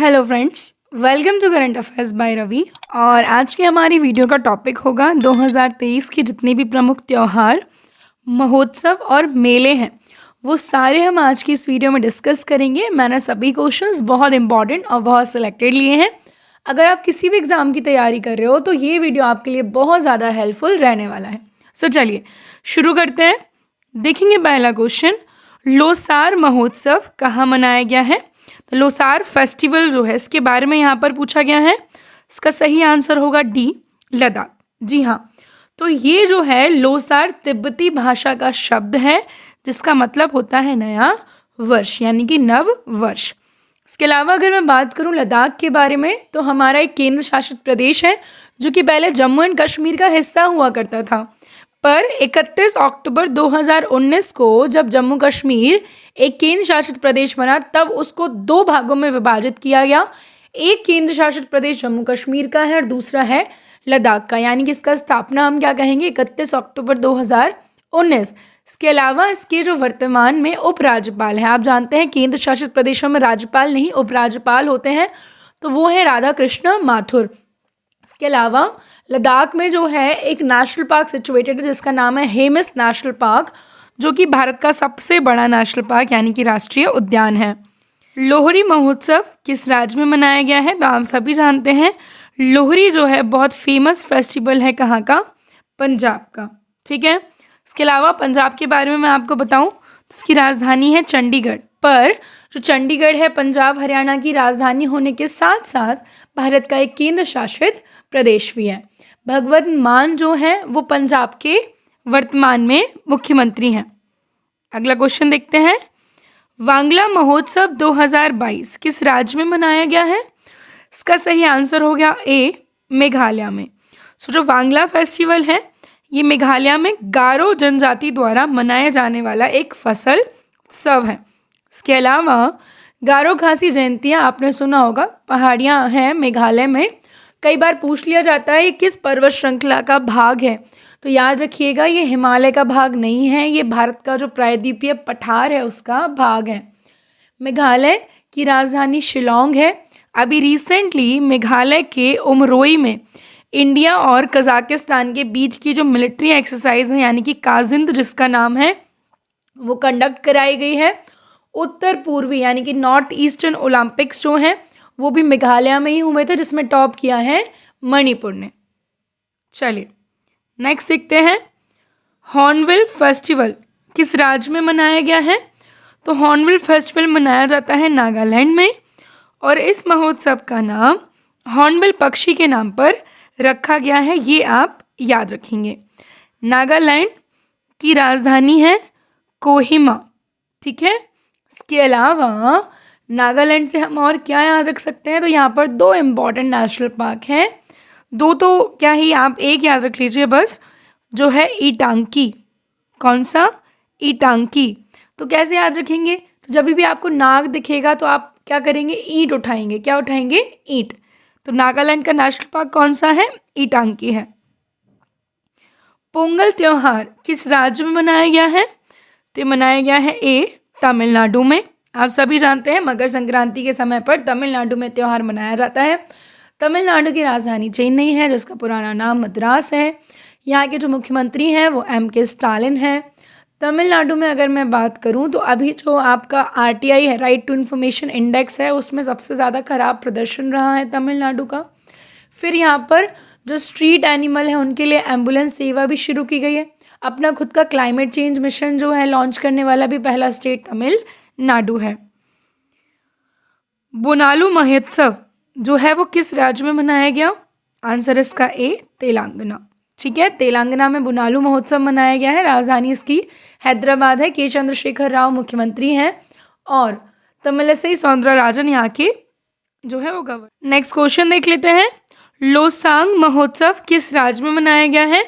Hello friends, welcome to current affairs by Ravi. और आज की हमारी वीडियो का टॉपिक होगा 2023 के जितने भी प्रमुख त्यौहार, महोत्सव और मेले हैं वो सारे हम आज की इस वीडियो में डिस्कस करेंगे। मैंने सभी क्वेश्चंस बहुत इंपॉर्टेंट और बहुत सिलेक्टेड लिए हैं। अगर आप किसी भी एग्ज़ाम की तैयारी कर रहे हो तो ये वीडियो आपके लिए बहुत ज़्यादा हेल्पफुल रहने वाला है। सो चलिए शुरू करते हैं। देखेंगे पहला क्वेश्चन, लोसार महोत्सव कहाँ मनाया गया है? तो लोसार फेस्टिवल जो है इसके बारे में यहाँ पर पूछा गया है। इसका सही आंसर होगा डी, लद्दाख। जी हाँ, तो ये जो है लोसार तिब्बती भाषा का शब्द है जिसका मतलब होता है नया वर्ष यानी कि नव वर्ष। इसके अलावा अगर मैं बात करूं लद्दाख के बारे में तो हमारा एक केंद्र शासित प्रदेश है जो कि पहले जम्मू एंड कश्मीर का हिस्सा हुआ करता था, पर 31 अक्टूबर 2019 को जब जम्मू कश्मीर एक केंद्र शासित प्रदेश बना तब उसको दो भागों में विभाजित किया गया। एक केंद्र शासित प्रदेश जम्मू कश्मीर का है और दूसरा है लद्दाख का, यानी कि इसका स्थापना हम क्या कहेंगे 31 अक्टूबर 2019। इसके अलावा इसके जो वर्तमान में उपराज्यपाल हैं, आप जानते हैं केंद्र शासित प्रदेशों में राज्यपाल नहीं उपराज्यपाल होते हैं, तो वो है राधा कृष्ण माथुर। इसके अलावा लद्दाख में जो है एक नेशनल पार्क सिचुएटेड है जिसका नाम है हेमिस नेशनल पार्क, जो कि भारत का सबसे बड़ा नेशनल पार्क यानी कि राष्ट्रीय उद्यान है। लोहरी महोत्सव किस राज्य में मनाया गया है? तो आप सभी जानते हैं लोहरी जो है बहुत फेमस फेस्टिवल है, कहाँ का? पंजाब का। ठीक है, इसके अलावा पंजाब के बारे में मैं आपको बताऊं तो इसकी राजधानी है चंडीगढ़, पर जो चंडीगढ़ है पंजाब हरियाणा की राजधानी होने के साथ साथ भारत का एक केंद्र शासित प्रदेश भी है। भगवंत मान जो है वो पंजाब के वर्तमान में मुख्यमंत्री हैं। अगला क्वेश्चन देखते हैं, वांगला महोत्सव 2022 किस राज्य में मनाया गया है? इसका सही आंसर हो गया ए, मेघालय में। सो जो वांगला फेस्टिवल है ये मेघालय में गारो जनजाति द्वारा मनाया जाने वाला एक फसल उत्सव है। इसके अलावा गारो खासी जयंतियाँ आपने सुना होगा, पहाड़ियाँ हैं मेघालय में। कई बार पूछ लिया जाता है ये किस पर्वत श्रृंखला का भाग है, तो याद रखिएगा ये हिमालय का भाग नहीं है, ये भारत का जो प्रायद्वीपीय पठार है उसका भाग है। मेघालय की राजधानी शिलोंग है। अभी रिसेंटली मेघालय के उमरोई में इंडिया और कजाकिस्तान के बीच की जो मिलिट्री एक्सरसाइज है यानी कि काजिंद जिसका नाम है वो कंडक्ट कराई गई है। उत्तर पूर्वी यानी कि नॉर्थ ईस्टर्न ओलंपिक्स जो हैं वो भी मेघालय में ही हुए थे जिसमें टॉप किया है मणिपुर ने। चलिए नेक्स्ट देखते हैं, हॉर्नबिल फेस्टिवल किस राज्य में मनाया गया है? तो हॉर्नबिल फेस्टिवल मनाया जाता है नागालैंड में और इस महोत्सव का नाम हॉर्नबिल पक्षी के नाम पर रखा गया है, ये आप याद रखेंगे। नागालैंड की राजधानी है कोहिमा। ठीक है, इसके अलावा नागालैंड से हम और क्या याद रख सकते हैं? तो यहाँ पर दो इम्पॉर्टेंट नेशनल पार्क हैं, दो तो क्या ही आप एक याद रख लीजिए बस, जो है ईटांकी। कौन सा? ईटांकी। तो कैसे याद रखेंगे? तो जब भी आपको नाग दिखेगा तो आप क्या करेंगे? ईंट उठाएंगे। क्या उठाएंगे? ईंट। तो नागालैंड का नेशनल पार्क कौन सा है? ईटांकी है। पोंगल त्योहार किस राज्य में मनाया गया है? तो मनाया गया है ए, तमिलनाडु में। आप सभी जानते हैं मकर संक्रांति के समय पर तमिलनाडु में त्यौहार मनाया जाता है। तमिलनाडु की राजधानी चेन्नई है जिसका पुराना नाम मद्रास है। यहाँ के जो मुख्यमंत्री हैं वो M.K. स्टालिन हैं। तमिलनाडु में अगर मैं बात करूँ तो अभी जो आपका RTI है, राइट टू इन्फॉर्मेशन इंडेक्स है, उसमें सबसे ज़्यादा खराब प्रदर्शन रहा है तमिलनाडु का। फिर यहाँ पर जो स्ट्रीट एनिमल है उनके लिए एम्बुलेंस सेवा भी शुरू की गई है। अपना खुद का क्लाइमेट चेंज मिशन जो है लॉन्च करने वाला भी पहला स्टेट तमिलनाडु है। बोनालू महोत्सव जो है वो किस राज्य में मनाया गया? आंसर इसका ए, तेलंगाना। ठीक है, तेलंगाना में बोनालू महोत्सव मनाया गया है। राजधानी इसकी हैदराबाद है। के चंद्रशेखर राव मुख्यमंत्री हैं और तमिलिसई सौंदरराजन यहाँ के जो है वो गवर्नर। नेक्स्ट क्वेश्चन देख लेते हैं, लोसांग महोत्सव किस राज्य में मनाया गया है?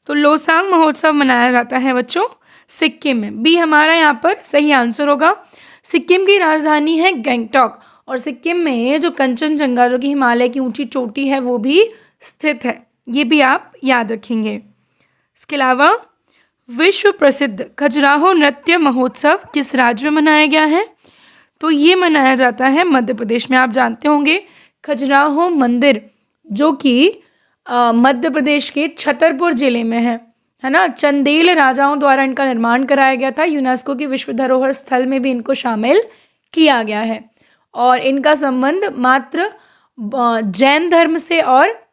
तो लोसांग महोत्सव मनाया जाता है बच्चों सिक्किम में। बी हमारा यहाँ पर सही आंसर होगा। सिक्किम की राजधानी है गैंगटॉक और सिक्किम में जो कंचनजंगा जो कि हिमालय की ऊंची चोटी है वो भी स्थित है, ये भी आप याद रखेंगे। इसके अलावा विश्व प्रसिद्ध खजुराहो नृत्य महोत्सव किस राज्य में मनाया गया है? तो ये मनाया जाता है मध्य प्रदेश में। आप जानते होंगे खजुराहो मंदिर जो कि मध्य प्रदेश के छतरपुर जिले में है ना। चंदेल राजाओं द्वारा इनका निर्माण कराया गया था। यूनेस्को की विश्व धरोहर स्थल में भी इनको शामिल किया गया है और इनका संबंध मात्र जैन धर्म से और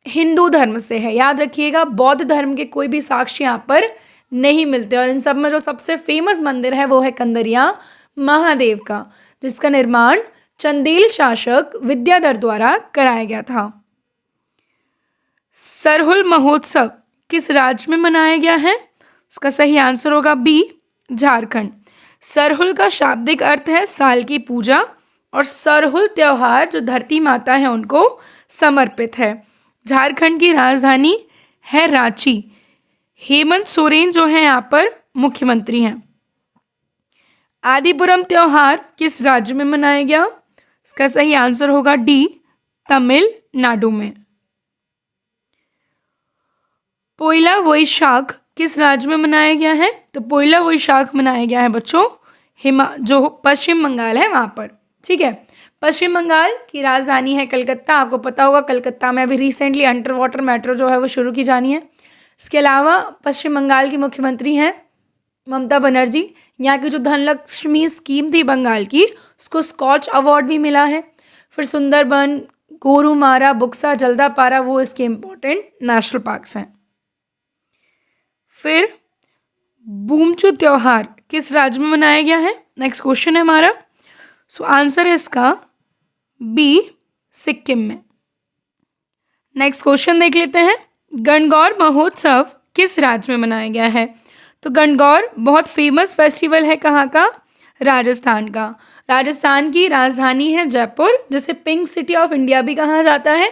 हिंदू धर्म से है। याद रखिएगा, बौद्ध धर्म के कोई भी साक्ष्य यहाँ पर नहीं मिलते। और इन सब में जो सबसे फेमस मंदिर है वो है कंदरिया महादेव का, जिसका निर्माण चंदेल शासक विद्याधर द्वारा कराया गया था। सरहुल महोत्सव किस राज्य में मनाया गया है? इसका सही आंसर होगा बी, झारखंड। सरहुल का शाब्दिक अर्थ है साल की पूजा और सरहुल त्योहार जो धरती माता है उनको समर्पित है। झारखंड की राजधानी है रांची। हेमंत सोरेन जो है यहाँ पर मुख्यमंत्री हैं। आदिपुरम त्योहार किस राज्य में मनाया गया? इसका सही आंसर होगा डी, तमिलनाडु में। पोइला वैशाख किस राज्य में मनाया गया है? तो पोइला वैशाख मनाया गया है बच्चों जो पश्चिम बंगाल है वहाँ पर। ठीक है, पश्चिम बंगाल की राजधानी है कलकत्ता। आपको पता होगा कलकत्ता में अभी रिसेंटली अंडर वाटर मेट्रो जो है वो शुरू की जानी है। इसके अलावा पश्चिम बंगाल की मुख्यमंत्री हैं ममता बनर्जी। यहाँ की जो धनलक्ष्मी स्कीम थी बंगाल की, उसको स्कॉच अवार्ड भी मिला है। फिर सुंदरबन, गोरुमारा, बुक्सा, जल्दापारा वो इसके इम्पोर्टेंट नेशनल पार्क्स हैं। फिर बूमचू त्योहार किस राज्य में मनाया गया है? नेक्स्ट क्वेश्चन है हमारा। सो आंसर है इसका बी, सिक्किम में। नेक्स्ट क्वेश्चन देख लेते हैं। गणगौर महोत्सव किस राज्य में मनाया गया है? तो गणगौर बहुत फेमस फेस्टिवल है कहाँ का? राजस्थान का। राजस्थान की राजधानी है जयपुर, जिसे पिंक सिटी ऑफ इंडिया भी कहा जाता है।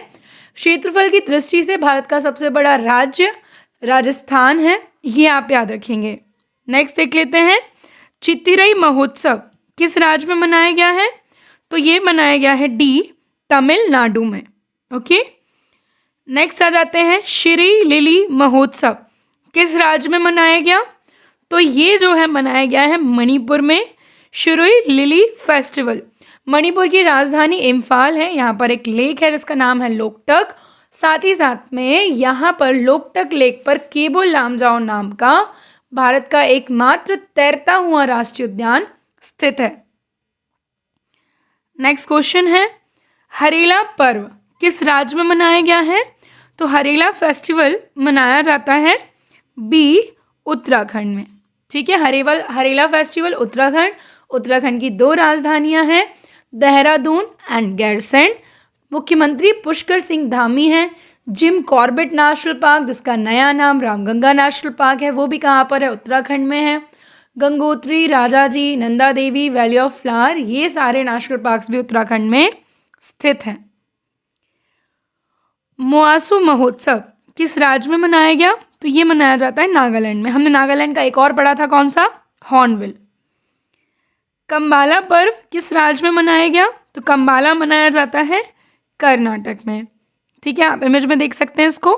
क्षेत्रफल की दृष्टि से भारत का सबसे बड़ा राज्य राजस्थान है, ये आप याद रखेंगे। नेक्स्ट देख लेते हैं। चित्तिरई महोत्सव किस राज्य में मनाया गया है? तो ये मनाया गया है डी, तमिलनाडु में। ओके, नेक्स्ट आ जाते हैं। श्री लिली महोत्सव किस राज्य में मनाया गया? तो ये जो है मनाया गया है मणिपुर में। Shri lily festival. मणिपुर की राजधानी इम्फाल है। यहाँ पर एक लेक है जिसका नाम है लोकटक। साथ ही साथ में यहाँ पर लोकटक लेक पर केबुल लामजाओ नाम का भारत का एकमात्र तैरता हुआ राष्ट्रीय उद्यान स्थित है। नेक्स्ट क्वेश्चन है। हरेला पर्व किस राज्य में मनाया गया है? तो हरेला फेस्टिवल मनाया जाता है बी, उत्तराखंड में। ठीक है, हरेला फेस्टिवल उत्तराखंड की 2 राजधानियां हैं, देहरादून एंड गैरसैंण। मुख्यमंत्री पुष्कर सिंह धामी हैं। जिम कॉर्बेट नेशनल पार्क, जिसका नया नाम रामगंगा नेशनल पार्क है, वो भी कहाँ पर है? उत्तराखंड में है। Gangotri, Rajaji, Nanda Devi, valley of flower, ये सारे नेशनल पार्क्स भी उत्तराखंड में स्थित हैं। मोआसू महोत्सव किस राज्य में मनाया गया? तो ये मनाया जाता है नागालैंड में। हमने नागालैंड का एक और पढ़ा था, कौन सा? हॉर्नबिल। कंबाला पर्व किस राज्य में मनाया गया? तो कंबाला मनाया जाता है कर्नाटक में। ठीक है, आप इमेज में देख सकते हैं इसको।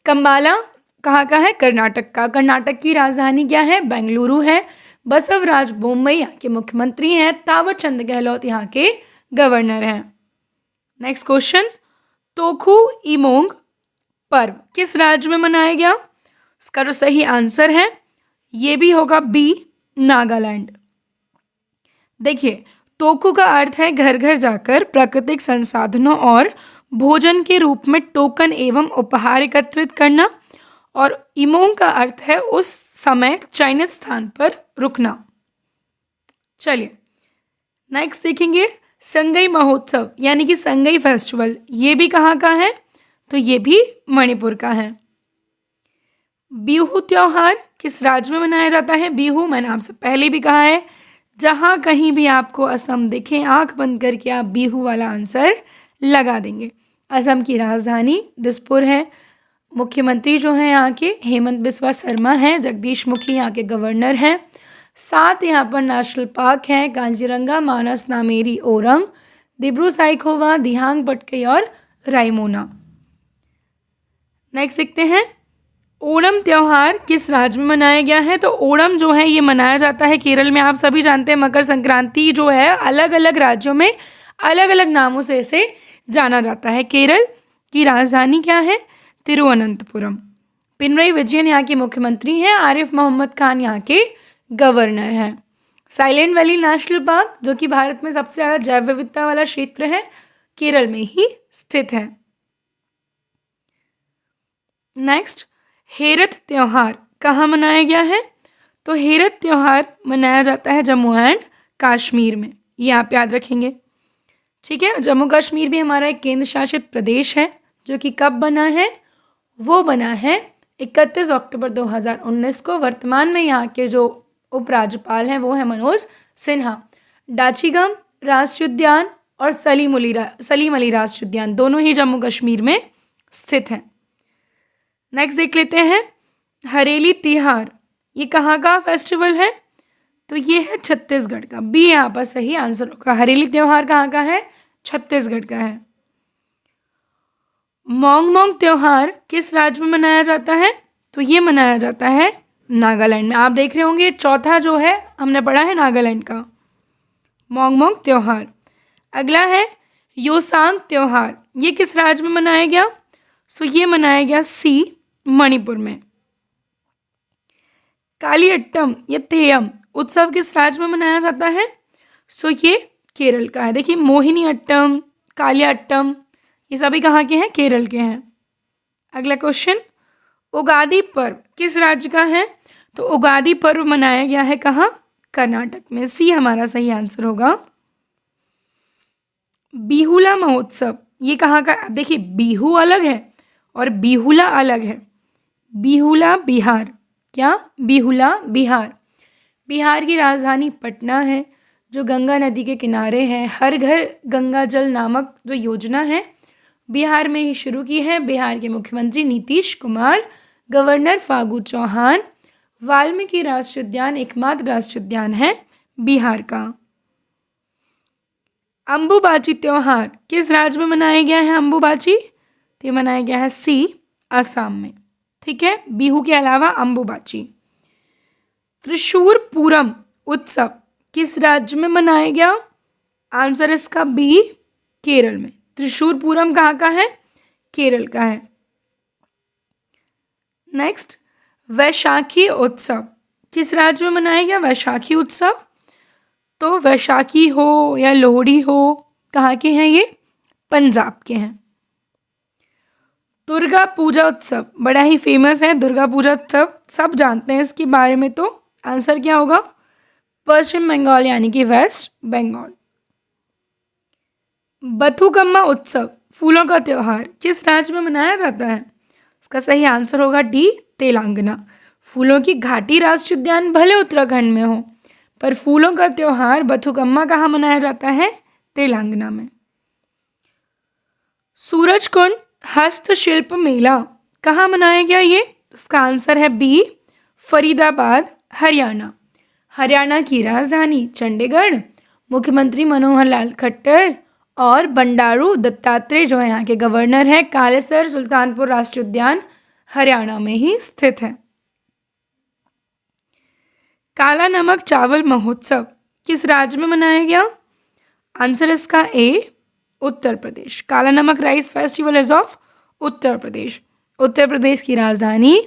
कंबाला कहाँ का है? कर्नाटक का। कर्नाटक की राजधानी क्या है? बेंगलुरु है। बसवराज बोम्मई यहाँ के मुख्यमंत्री हैं। तावर चंद गहलोत यहाँ के गवर्नर हैं। Next question. तोखु इमोंग पर्व किस राज्य में मनाया गया? इसका जो सही आंसर है ये भी होगा बी, नागालैंड। देखिए, तोकु का अर्थ है घर घर जाकर प्राकृतिक संसाधनों और भोजन के रूप में टोकन एवं उपहार एकत्रित करना, और इमोंग का अर्थ है उस समय चयनित स्थान पर रुकना। चलिए नेक्स्ट देखेंगे। संगई महोत्सव यानी कि संगई फेस्टिवल, ये भी कहाँ का है? तो ये भी मणिपुर का है। बिहू त्योहार किस राज्य में मनाया जाता है? बिहू मैंने आपसे पहले भी कहा है, जहाँ कहीं भी आपको असम दिखे आंख बंद करके आप बिहू वाला आंसर लगा देंगे। असम की राजधानी दिसपुर है। मुख्यमंत्री जो हैं यहाँ के हेमंत बिस्वा शर्मा हैं। जगदीश मुखी यहाँ के गवर्नर हैं। 7 यहाँ पर नेशनल पार्क हैं, कांजीरंगा, मानस, नामेरी, ओरंग, दिब्रू साइखोवा, दिहांग पटकई और रायमोना। नेक्स्ट देखते हैं। ओणम त्यौहार किस राज्य में मनाया गया है? तो ओणम जो है ये मनाया जाता है केरल में। आप सभी जानते हैं मकर संक्रांति जो है अलग अलग राज्यों में अलग अलग नामों से इसे जाना जाता है। केरल की राजधानी क्या है? तिरुवनंतपुरम। पिनरई विजयन यहाँ के मुख्यमंत्री हैं। आरिफ मोहम्मद खान यहाँ के गवर्नर हैं। साइलेंट वैली नेशनल पार्क जो कि भारत में सबसे ज़्यादा जैव विविधता वाला क्षेत्र है, केरल में ही स्थित है। नेक्स्ट, हेरत त्यौहार कहाँ मनाया गया है? तो हेरत त्यौहार मनाया जाता है जम्मू एंड कश्मीर में। ये आप याद रखेंगे, ठीक है। जम्मू कश्मीर भी हमारा एक केंद्र शासित प्रदेश है जो कि कब बना है? वो बना है 31 अक्टूबर 2019 को। वर्तमान में यहाँ के जो उपराज्यपाल हैं वो है मनोज सिन्हा। डाचीगम राष्ट्रीय उद्यान और सलीम अली राष्ट्रीय उद्यान दोनों ही जम्मू कश्मीर में स्थित हैं। नेक्स्ट देख लेते हैं, हरेली तिहार ये कहाँ का फेस्टिवल है? तो ये है छत्तीसगढ़ का। बी यहाँ पर सही आंसर होगा। हरेली त्योहार कहाँ का है? छत्तीसगढ़ का है। मोंग मोंग त्योहार किस राज्य में मनाया जाता है? तो ये मनाया जाता है नागालैंड में। आप देख रहे होंगे चौथा जो है हमने पढ़ा है नागालैंड का मोंग मोंग त्योहार। अगला है योसांग त्योहार, ये किस राज्य में मनाया गया? सो ये मनाया गया सी मणिपुर में। कालियट्टम या तेयम उत्सव किस राज्य में मनाया जाता है? सो ये केरल का है। देखिए मोहिनी अट्टम, कालियाट्टम ये सभी कहाँ के हैं? केरल के हैं। अगला क्वेश्चन, उगादी पर्व किस राज्य का है? तो उगादी पर्व मनाया गया है कहाँ? कर्नाटक में। सी हमारा सही आंसर होगा। बिहुला महोत्सव ये कहाँ का? देखिए बिहू अलग है और बिहुला अलग है। बिहुला बिहार, क्या? बिहुला बिहार। बिहार की राजधानी पटना है जो गंगा नदी के किनारे है। हर घर गंगा जल नामक जो योजना है बिहार में ही शुरू की है। बिहार के मुख्यमंत्री नीतीश कुमार, गवर्नर फागू चौहान। वाल्मीकि राष्ट्रीय उद्यान एकमात्र राष्ट्रीय उद्यान है बिहार का। अम्बुबाची त्योहार किस राज्य में मनाया गया है? अम्बुबाची तो मनाया गया है सी असम में, ठीक है। बिहू के अलावा अम्बुबाची। त्रिशूर पूरम उत्सव किस राज्य में मनाया गया? आंसर इसका बी केरल में। त्रिशूर पूरम कहाँ का है? केरल का है। नेक्स्ट, वैशाखी उत्सव किस राज्य में मनाया गया? वैशाखी उत्सव तो वैशाखी हो या लोहड़ी हो कहाँ के हैं? ये पंजाब के हैं। दुर्गा पूजा उत्सव बड़ा ही फेमस है। दुर्गा पूजा उत्सव सब जानते हैं इसके बारे में, तो आंसर क्या होगा? पश्चिम बंगाल यानी कि वेस्ट बंगाल। बथुकम्मा उत्सव फूलों का त्योहार किस राज्य में मनाया जाता है? इसका सही आंसर होगा डी तेलंगाना। फूलों की घाटी राष्ट्रीय उद्यान भले उत्तराखंड में हो पर फूलों का त्योहार बथुकम्मा कहाँ मनाया जाता है? तेलंगाना में। सूरजकुंड हस्तशिल्प मेला कहाँ मनाया गया? ये इसका आंसर है बी फरीदाबाद हरियाणा। हरियाणा की राजधानी चंडीगढ़। मुख्यमंत्री मनोहर लाल खट्टर और बंडारू दत्तात्रेय जो है यहाँ के गवर्नर हैं। कालेसर सुल्तानपुर राष्ट्रीय उद्यान हरियाणा में ही स्थित है। काला नमक चावल महोत्सव किस राज्य में मनाया गया? आंसर इसका ए उत्तर प्रदेश। काला नमक rice festival is of Uttar Pradesh. Uttar Pradesh की राजधानी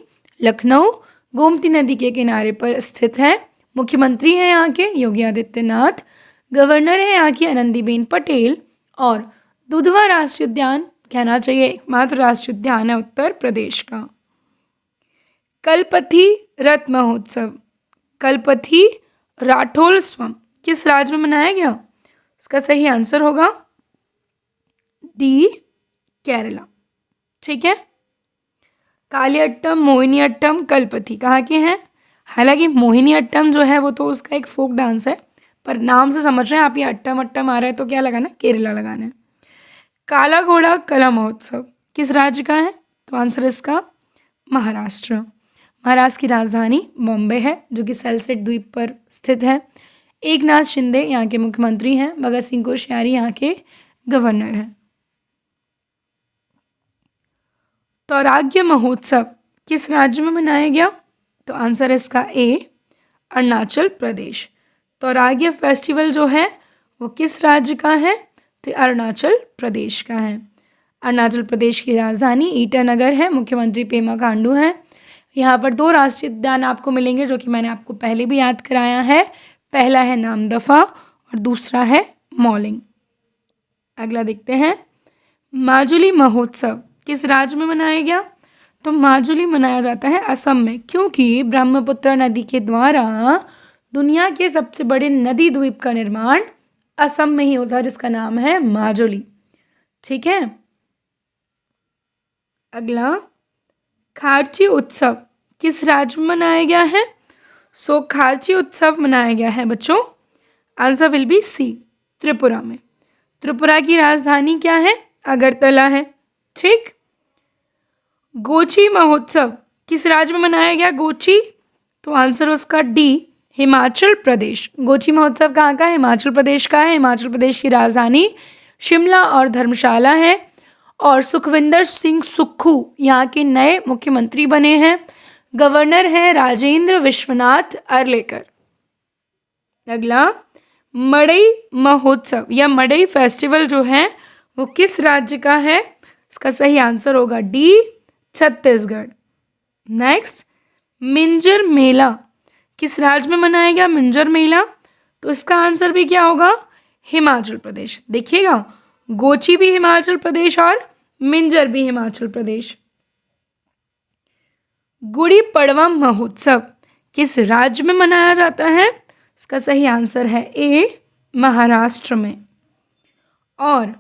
लखनऊ गोमती नदी के किनारे पर स्थित है। मुख्यमंत्री हैं यहाँ के योगी आदित्यनाथ। गवर्नर है यहाँ की आनंदीबेन पटेल। और दुधवा राष्ट्रीय उद्यान कहना चाहिए एकमात्र राष्ट्रीय उद्यान है उत्तर प्रदेश का। कलपथी रथ महोत्सव, कलपथी राठोत्सव किस राज्य में मनाया गया? इसका सही आंसर होगा डी केरला, ठीक है। कालियट्टम मोहिनीअट्टम कलपथी कहाँ के हैं? हालांकि मोहिनीअट्टम जो है वो तो उसका एक फोक डांस है, पर नाम से समझ रहे हैं आप, ये अट्टम अट्टम आ रहा है तो क्या लगाना? केरला लगाना है। काला घोड़ा कला महोत्सव किस राज्य का है? तो आंसर इसका महाराष्ट्र। महाराष्ट्र की राजधानी बॉम्बे है जो कि सेलसेट द्वीप पर स्थित है। एकनाथ शिंदे यहाँ के मुख्यमंत्री हैं। भगत सिंह कोश्यारी यहाँ के गवर्नर हैं। तौराग्य महोत्सव किस राज्य में मनाया गया? तो आंसर है इसका ए, अरुणाचल प्रदेश। तोराग्य फेस्टिवल जो है वो किस राज्य का है? तो अरुणाचल प्रदेश का है। अरुणाचल प्रदेश की राजधानी ईटानगर है, मुख्यमंत्री पेमा खांडू हैं। यहाँ पर 2 राष्ट्रीय उद्यान आपको मिलेंगे जो कि मैंने आपको पहले भी याद कराया है। पहला है नामदफा और दूसरा है मॉलिंग। अगला देखते हैं, माजुली महोत्सव किस राज्य में मनाया गया? तो माजुली मनाया जाता है असम में, क्योंकि ब्रह्मपुत्र नदी के द्वारा दुनिया के सबसे बड़े नदी द्वीप का निर्माण असम में ही होता है, जिसका नाम है माजुली। ठीक है। अगला, खारची उत्सव किस राज्य में मनाया गया है? सो खारची उत्सव मनाया गया है बच्चों, answer will be C, Tripura में। त्रिपुरा की राजधानी क्या है? अगरतला है। ठीक। गोची महोत्सव किस राज्य में मनाया गया? गोची, तो आंसर उसका डी, हिमाचल प्रदेश। गोची महोत्सव कहाँ का है? हिमाचल प्रदेश का है। हिमाचल प्रदेश की राजधानी शिमला और धर्मशाला है। और सुखविंदर सिंह सुक्खू यहाँ के नए मुख्यमंत्री बने हैं। गवर्नर हैं राजेंद्र विश्वनाथ अरलेकर। अगला, मड़ई महोत्सव या मड़ई फेस्टिवल जो है वो किस राज्य का है? इसका सही आंसर होगा डी, छत्तीसगढ़। नेक्स्ट, मिंजर मेला किस राज्य में मनाया गया? मिंजर मेला, तो इसका आंसर भी क्या होगा? हिमाचल प्रदेश। देखिएगा, गोची भी हिमाचल प्रदेश और मिंजर भी हिमाचल प्रदेश। गुड़ी पड़वा महोत्सव किस राज्य में मनाया जाता है? इसका सही आंसर है ए, महाराष्ट्र में। और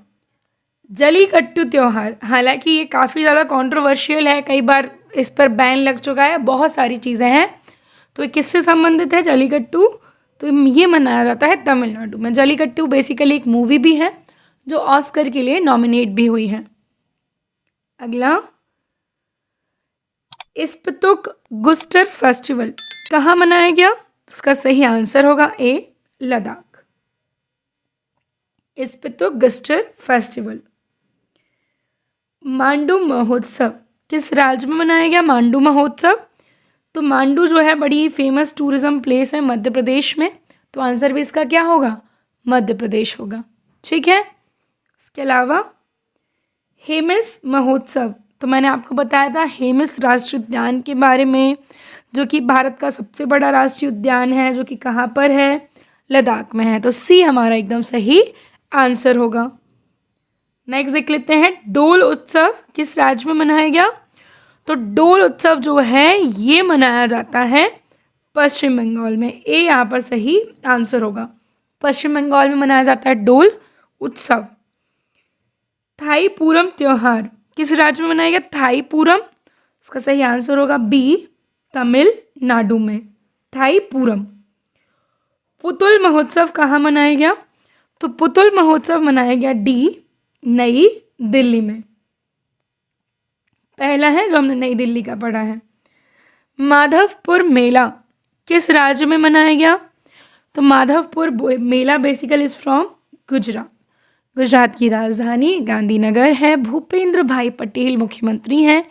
जलीकट्टू त्यौहार, हालांकि ये काफ़ी ज़्यादा कंट्रोवर्शियल है, कई बार इस पर बैन लग चुका है, बहुत सारी चीज़ें हैं, तो ये किससे संबंधित है जलीकट्टू? तो ये मनाया जाता है तमिलनाडु में। जलीकट्टू बेसिकली एक मूवी भी है जो ऑस्कर के लिए नॉमिनेट भी हुई है। अगला, इस्पतुक गुस्टर फेस्टिवल कहाँ मनाया गया? उसका सही आंसर होगा ए, लद्दाख। इस्पतुक गुस्टर फेस्टिवल। मांडू महोत्सव किस राज्य में मनाया गया? मांडू महोत्सव, तो मांडू जो है बड़ी फेमस टूरिज्म प्लेस है मध्य प्रदेश में, तो आंसर भी इसका क्या होगा? मध्य प्रदेश होगा। ठीक है। इसके अलावा हेमिस महोत्सव, तो मैंने आपको बताया था हेमिस राष्ट्रीय उद्यान के बारे में, जो कि भारत का सबसे बड़ा राष्ट्रीय उद्यान है, जो कि कहाँ पर है? लद्दाख में है। तो सी हमारा एकदम सही आंसर होगा। नेक्स्ट देख लेते हैं, डोल उत्सव किस राज्य में मनाया गया? तो डोल उत्सव जो है ये मनाया जाता है पश्चिम बंगाल में। ए यहाँ पर सही आंसर होगा। पश्चिम बंगाल में मनाया जाता है डोल उत्सव। थाई पूरम त्योहार किस राज्य में मनाया गया? थाई पूरम, इसका सही आंसर होगा बी, तमिलनाडु में। थाई पूरम। पुतुल महोत्सव कहाँ मनाया गया? तो पुतुल महोत्सव मनाया गया डी, नई दिल्ली में। पहला है जो हमने नई दिल्ली का पढ़ा है। माधवपुर मेला किस राज्य में मनाया गया? तो Madhavpur Mela basically is from Gujarat. Gujarat की राजधानी गांधीनगर है। भूपेंद्र भाई पटेल मुख्यमंत्री हैं।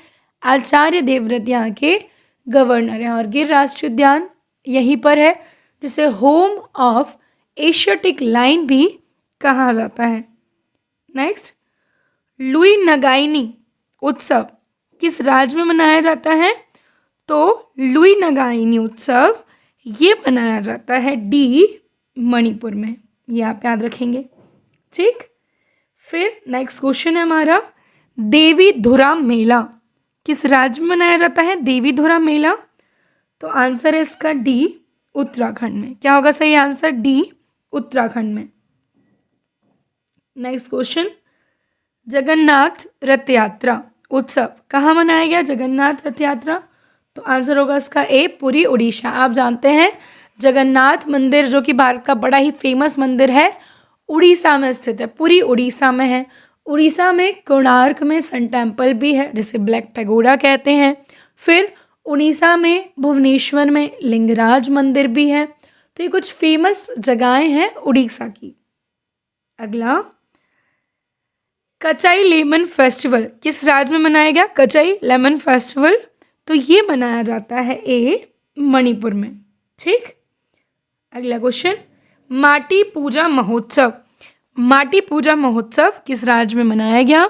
आचार्य देवव्रत यहाँ के गवर्नर हैं। और गिर राष्ट्रीय उद्यान यहीं पर है, जिसे होम ऑफ एशियाटिक लाइन भी कहा जाता है। नेक्स्ट, लुई नगाइनी उत्सव किस राज्य में मनाया जाता है? तो लुई नगाइनी उत्सव ये मनाया जाता है डी, मणिपुर में। ये आप याद रखेंगे। ठीक। फिर नेक्स्ट क्वेश्चन है हमारा, देवी धुरा मेला किस राज्य में मनाया जाता है? देवी धुरा मेला, तो आंसर है इसका डी, उत्तराखंड में। क्या होगा सही आंसर? डी, उत्तराखंड में। नेक्स्ट क्वेश्चन, जगन्नाथ रथ यात्रा उत्सव कहाँ मनाया गया? जगन्नाथ रथ यात्रा, तो आंसर होगा इसका ए, पुरी उड़ीसा। आप जानते हैं जगन्नाथ मंदिर जो कि भारत का बड़ा ही फेमस मंदिर है, उड़ीसा में स्थित है, पुरी उड़ीसा में है। उड़ीसा में कोणार्क में सन टेम्पल भी है, जिसे ब्लैक पैगोडा कहते हैं। फिर उड़ीसा में भुवनेश्वर में लिंगराज मंदिर भी है। तो ये कुछ फेमस जगहें हैं उड़ीसा की। अगला, कचाई लेमन फेस्टिवल किस राज्य में मनाया गया? कचाई लेमन फेस्टिवल, तो ये मनाया जाता है मणिपुर में। ठीक, अगला क्वेश्चन, माटी पूजा महोत्सव। माटी पूजा महोत्सव किस राज्य में मनाया गया?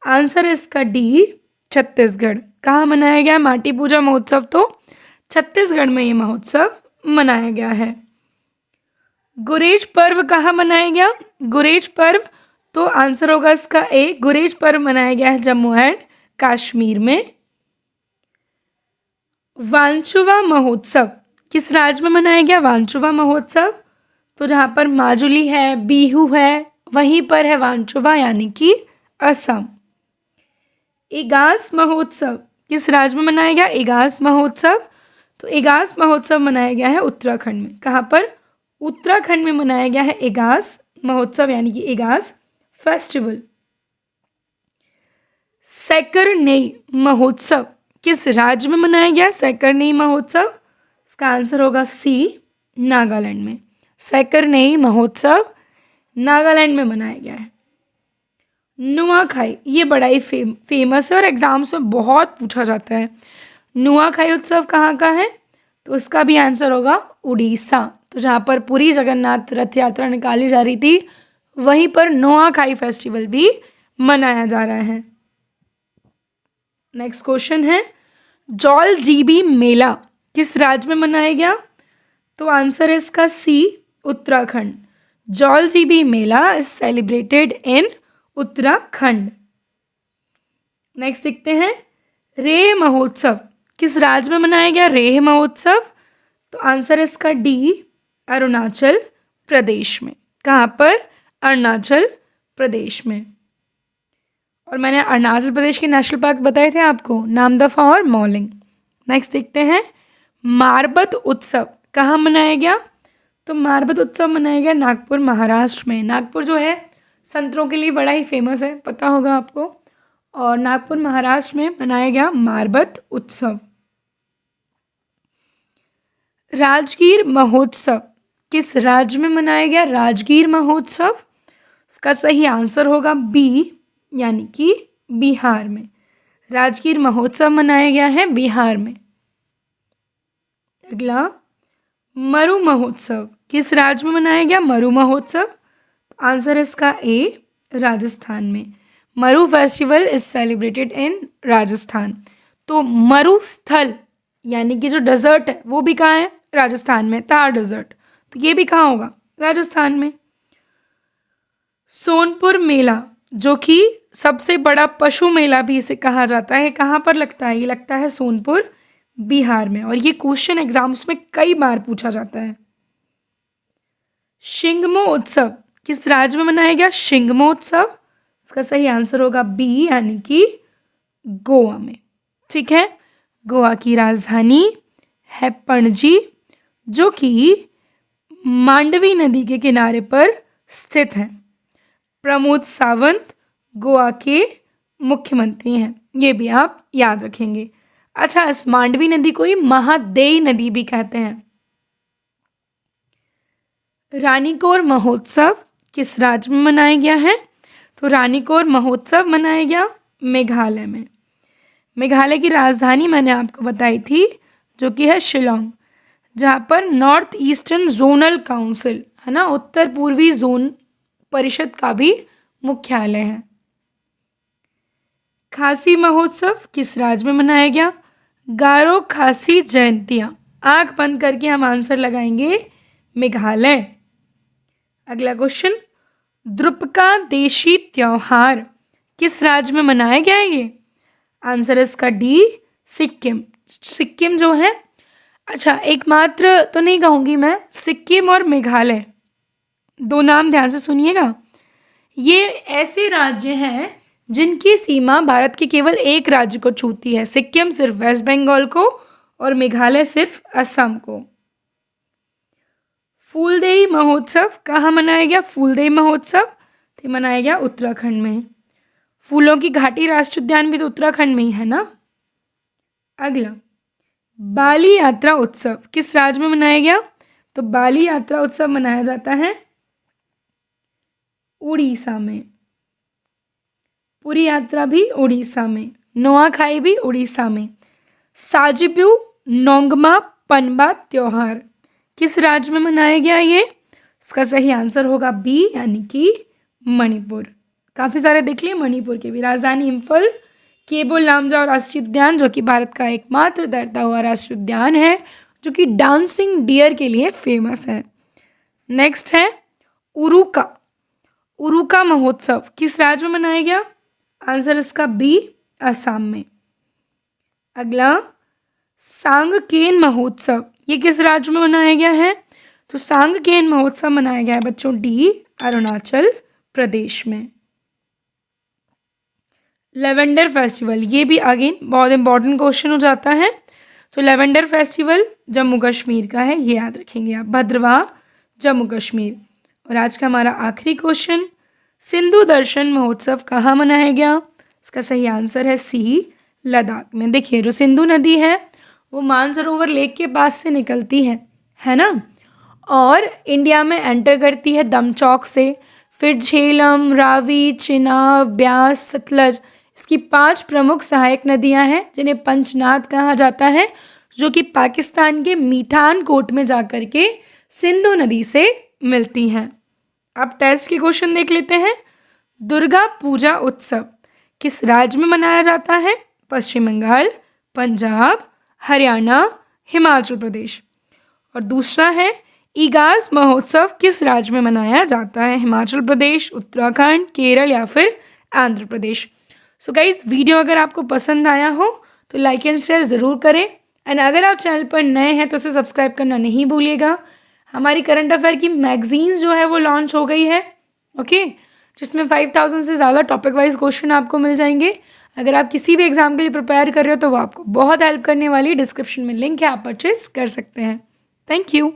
आंसर इसका डी, छत्तीसगढ़। कहाँ मनाया गया माटी पूजा महोत्सव? तो छत्तीसगढ़ में ये महोत्सव मनाया गया है। गुरेज पर्व कहाँ मनाया गया? गुरेज पर्व, तो आंसर होगा इसका ए, गुरेज पर्व मनाया गया है जम्मू एंड कश्मीर में। वांचुवा महोत्सव किस राज्य में मनाया गया? वांचुवा महोत्सव, तो जहाँ पर माजुली है, बिहू है, वहीं पर है वांचुवा, यानी कि असम। इगास महोत्सव किस राज्य में मनाया गया? इगास महोत्सव, तो इगास महोत्सव मनाया गया है उत्तराखंड में। कहाँ पर? उत्तराखंड में मनाया गया है इगास महोत्सव, यानी कि इगास फेस्टिवल। सैकरनेई महोत्सव किस राज्य में मनाया गया? सैकरनेई महोत्सव, इसका आंसर होगा सी, नागालैंड में। सैकरनेई महोत्सव नागालैंड में मनाया गया है। नुआखाई, ये बड़ा ही फेमस है और एग्जाम्स में बहुत पूछा जाता है। नुआखाई उत्सव कहाँ का है? तो उसका भी आंसर होगा उड़ीसा। तो जहाँ पर पुरी जगन्नाथ रथ यात्रा निकाली जा रही थी, वहीं पर नुआखाई फेस्टिवल भी मनाया जा रहा है। नेक्स्ट क्वेश्चन है, जौल जीबी मेला किस राज्य में मनाया गया? तो आंसर है इसका C, Uttarakhand. Jauljibi Mela is celebrated in Uttarakhand. Next देखते हैं, रेह महोत्सव किस राज्य में मनाया गया? रेह महोत्सव, तो आंसर है इसका डी, अरुणाचल प्रदेश में। कहाँ पर? अरुणाचल प्रदेश में। और मैंने अरुणाचल प्रदेश के नेशनल पार्क बताए थे आपको, नामदफा और मॉलिंग। नेक्स्ट देखते हैं, मारबत उत्सव कहाँ मनाया गया? तो मारबत उत्सव मनाया गया नागपुर, महाराष्ट्र में। नागपुर जो है संतरों के लिए बड़ा ही फेमस है, पता होगा आपको। और नागपुर महाराष्ट्र में मनाया गया मारबत उत्सव। राजगीर महोत्सव किस राज्य में मनाया गया? राजगीर महोत्सव, इसका सही आंसर होगा बी, यानी कि बिहार में। राजगीर महोत्सव मनाया गया है बिहार में। अगला, मरु महोत्सव किस राज्य में मनाया गया? मरु महोत्सव, आंसर इसका ए, राजस्थान में। मरु फेस्टिवल इज सेलिब्रेटेड इन राजस्थान। तो मरुस्थल यानी कि जो डेजर्ट है वो भी कहाँ है? राजस्थान में, थार डेजर्ट। तो ये भी कहाँ होगा? राजस्थान में। सोनपुर मेला, जो कि सबसे बड़ा पशु मेला भी इसे कहा जाता है, कहाँ पर लगता है? ये लगता है सोनपुर, बिहार में। और ये क्वेश्चन एग्जाम्स में कई बार पूछा जाता है। शिंगमो उत्सव किस राज्य में मनाया गया? शिंगमो उत्सव, इसका सही आंसर होगा बी, यानी कि गोवा में। ठीक है, गोवा की राजधानी है पणजी, जो कि मांडवी नदी के किनारे पर स्थित है। प्रमोद सावंत गोवा के मुख्यमंत्री हैं, ये भी आप याद रखेंगे। अच्छा, इस मांडवी नदी को ही महादेई नदी भी कहते हैं। रानीकोर महोत्सव किस राज्य में मनाया गया है? तो रानीकोर महोत्सव मनाया गया मेघालय में। मेघालय की राजधानी मैंने आपको बताई थी, जो कि है शिलोंग, जहाँ पर नॉर्थ ईस्टर्न जोनल काउंसिल है ना, उत्तर पूर्वी जोन परिषद का भी मुख्यालय है। खासी महोत्सव किस राज्य में मनाया गया? गारो खासी जयंतियाँ, आंख बंद करके हम आंसर लगाएंगे मेघालय। अगला क्वेश्चन, द्रुपका देशी त्योहार किस राज्य में मनाया गया है? ये आंसर इसका डी, सिक्किम। सिक्किम जो है, अच्छा एकमात्र तो नहीं कहूँगी मैं, सिक्किम और मेघालय, दो नाम ध्यान से सुनिएगा। ये ऐसे राज्य हैं जिनकी सीमा भारत के केवल एक राज्य को छूती है। सिक्किम सिर्फ वेस्ट बंगाल को और मेघालय सिर्फ असम को। फूलदेई महोत्सव कहाँ मनाया गया? फूलदेई महोत्सव तो मनाया गया उत्तराखंड में। फूलों की घाटी राष्ट्रीय उद्यान भी तो उत्तराखंड में ही है ना। अगला, बाली यात्रा उत्सव किस राज्य में मनाया गया? तो बाली यात्रा उत्सव मनाया जाता है उड़ीसा में। पुरी यात्रा भी उड़ीसा में, नुआखाई भी उड़ीसा में। साजिब्यू नोंगमा पनबा त्योहार किस राज्य में मनाया गया ये? इसका सही आंसर होगा बी यानी कि मणिपुर। काफ़ी सारे देख लिए मणिपुर के भी। राजधानी इम्फल, केबुल लामजाओ राष्ट्रीय उद्यान जो कि भारत का एकमात्र तैरता हुआ राष्ट्रीय उद्यान है जो कि डांसिंग डियर के लिए फेमस है। नेक्स्ट है उरुका। उरुका महोत्सव किस राज्य में मनाया गया? आंसर इसका बी असम में। अगला सांगकेन महोत्सव, ये किस राज्य में मनाया गया है? तो सांगकेन महोत्सव मनाया गया है बच्चों डी अरुणाचल प्रदेश में। लेवेंडर फेस्टिवल, ये भी अगेन बहुत इंपॉर्टेंट क्वेश्चन हो जाता है। तो लेवेंडर फेस्टिवल जम्मू कश्मीर का है, ये याद रखेंगे आप, भद्रवाह जम्मू कश्मीर। और आज का हमारा आखिरी क्वेश्चन, सिंधु दर्शन महोत्सव कहाँ मनाया गया? इसका सही आंसर है सी लद्दाख में। देखिए जो सिंधु नदी है वो मानसरोवर लेक के पास से निकलती है ना, और इंडिया में एंटर करती है दमचौक से, फिर झेलम, रावी, चिनाब, ब्यास, सतलज, इसकी 5 प्रमुख सहायक नदियां हैं जिन्हें पंचनाद कहा जाता है, जो कि पाकिस्तान के मीठान कोट में जाकर के सिंधु नदी से मिलती हैं। अब टेस्ट के क्वेश्चन देख लेते हैं। दुर्गा पूजा उत्सव किस राज्य में मनाया जाता है? पश्चिम बंगाल, पंजाब, हरियाणा, हिमाचल प्रदेश। और दूसरा है ईगास महोत्सव किस राज्य में मनाया जाता है? हिमाचल प्रदेश, उत्तराखंड, केरल या फिर Andhra Pradesh. So guys, video अगर आपको पसंद आया हो तो लाइक एंड शेयर ज़रूर करें, एंड अगर आप चैनल पर नए हैं तो उसे सब्सक्राइब करना नहीं भूलिएगा। हमारी करंट अफेयर की मैगजीन्स जो है वो लॉन्च हो गई है, ओके, जिसमें 5000 से ज़्यादा टॉपिक वाइज क्वेश्चन आपको मिल जाएंगे। अगर आप किसी भी एग्जाम के लिए प्रिपेयर कर रहे हो तो वो आपको बहुत हेल्प करने वाली है। डिस्क्रिप्शन में लिंक है, आप परचेज कर सकते हैं। Thank you.